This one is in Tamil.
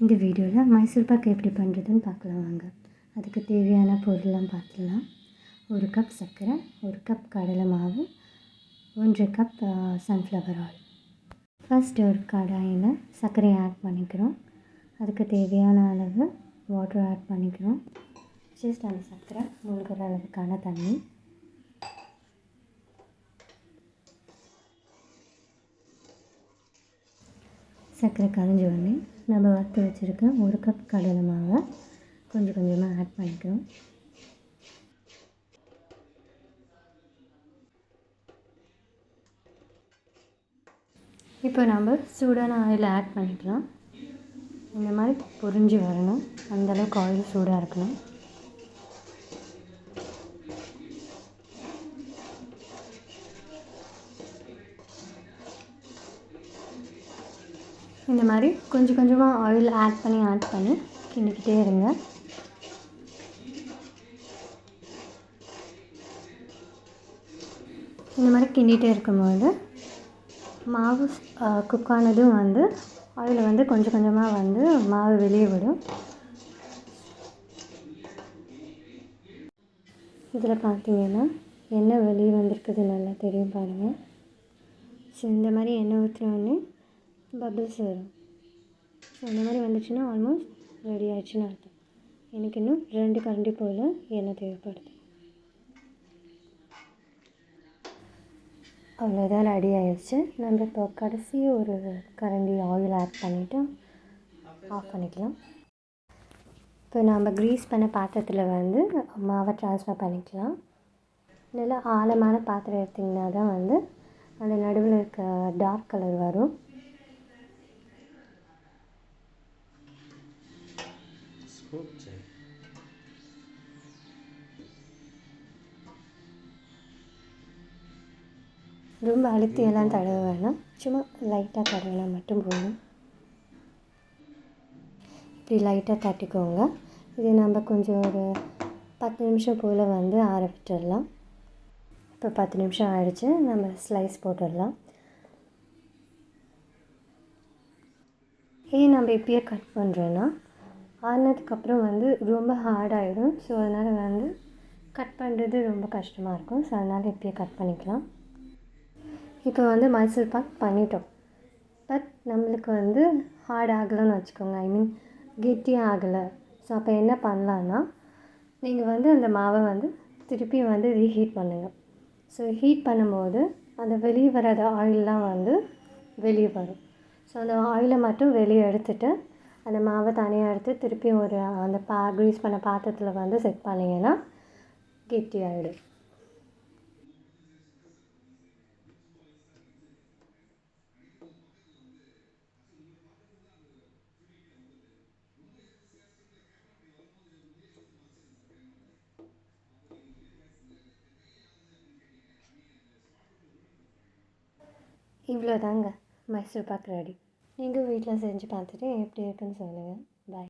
இந்த வீடியோவில் மைசூர் பாக்கு எப்படி பண்ணுறதுன்னு பார்க்கலாம் வாங்க. அதுக்கு தேவையான பொருள்லாம் பார்த்துடலாம். 1 கப் சர்க்கரை, 1 கப் கடலை மாவு, 1 கப் சன்ஃப்ளவர் ஆயில். ஃபஸ்ட்டு ஒரு கடாயில் சர்க்கரையை ஆட் பண்ணிக்கிறோம். அதுக்கு தேவையான அளவு வாட்டர் ஆட் பண்ணிக்கிறோம். ஜஸ்ட் அந்த சர்க்கரை மூழ்கிற அளவுக்கான தண்ணி. சர்க்கரை கரைஞ்சி உடனே நம்ம வறுத்து வச்சுருக்க 1 கப் கடலை மாவை கொஞ்சம் கொஞ்சமாக ஆட் பண்ணிக்கிறோம். இப்போ நம்ம சூடான ஆயில் ஆட் பண்ணிக்கலாம். இந்த மாதிரி பொரிஞ்சு வரணும், அந்தளவுக்கு ஆயில் சூடாக இருக்கணும். இந்த மாதிரி கொஞ்சம் கொஞ்சமாக ஆயில் ஆட் பண்ணி கிண்டிக்கிட்டே இருங்க. இந்த மாதிரி கிண்டிகிட்டே இருக்கும்போது மாவு குக் ஆனதும் ஆயில் கொஞ்சம் கொஞ்சமாக மாவு வெளியே விடும். இதில் பார்த்தீங்கன்னா எண்ணெய் வெளியே வந்திருக்குது, நல்லா தெரியும் பாருங்கள். ஸோ இந்த மாதிரி எண்ணெய் ஊற்றினோடனே பபிள்ஸ் வரும். ஸோ இந்த மாதிரி வந்துச்சுன்னா ஆல்மோஸ்ட் ரெடி ஆகிடுச்சுன்னு அர்த்தம். எனக்கு இன்னும் 2 கரண்டி போல் எண்ணெய் தேவைப்படுது. அவ்வளோதான், ரெடி ஆகிடுச்சு. நம்ம இப்போ கடைசி ஒரு கரண்டி ஆயில் ஆட் பண்ணிவிட்டு ஆஃப் பண்ணிக்கலாம். இப்போ நம்ம க்ரீஸ் பண்ண பாத்திரத்தில் மாவை ட்ரான்ஸ்ஃபர் பண்ணிக்கலாம். நல்லா ஆழமான பாத்திரம் எடுத்திங்கன்னா தான் அந்த நடுவில் இருக்க டார்க் கலர் வரும். ரொம்ப அழுத்தி எல்லாம் தடவை வேணாம், சும்மா லைட்டாக தடவினா மட்டும் போதும். இப்படி லைட்டாக தட்டிக்கோங்க. இது நம்ம கொஞ்சம் ஒரு 10 நிமிஷம் போல் ஆற விட்டுடலாம். இப்போ 10 நிமிஷம் ஆகிடுச்சு. நம்ம ஸ்லைஸ் போட்டுடலாம். ஏன் நம்ம இப்பயே கட் பண்ணுறோன்னா, ஆறினதுக்கப்புறம் ரொம்ப ஹார்டாகிடும். ஸோ அதனால் கட் பண்ணுறது ரொம்ப கஷ்டமாக இருக்கும். ஸோ அதனால் இப்பயே கட் பண்ணிக்கலாம். இப்போ மைசூர் பாக் பண்ணிட்டோம். பட் நம்மளுக்கு ஹார்ட் ஆகலைன்னு வச்சுக்கோங்க, ஐ மீன் கெட்டியாக ஆகலை. ஸோ அப்போ என்ன பண்ணலான்னா, நீங்கள் அந்த மாவை திருப்பியும் ரீஹீட் பண்ணுங்கள். ஸோ ஹீட் பண்ணும்போது அந்த வெளியே வராத ஆயிலெலாம் வெளியே வரும். ஸோ அந்த ஆயிலை மட்டும் வெளியே எடுத்துகிட்டு அந்த மாவை தனியாக எடுத்து திருப்பியும் அந்த க்ரீஸ் பண்ண பாத்திரத்தில் செட் பண்ணிங்கன்னா கெட்டி ஆகிடும். இவ்வளோதாங்க, மைசூர் பாக் ரெடி. நீங்கள் வீட்டில் செஞ்சு பார்த்துட்டு எப்படி இருக்குன்னு சொல்லுங்கள். பாய்.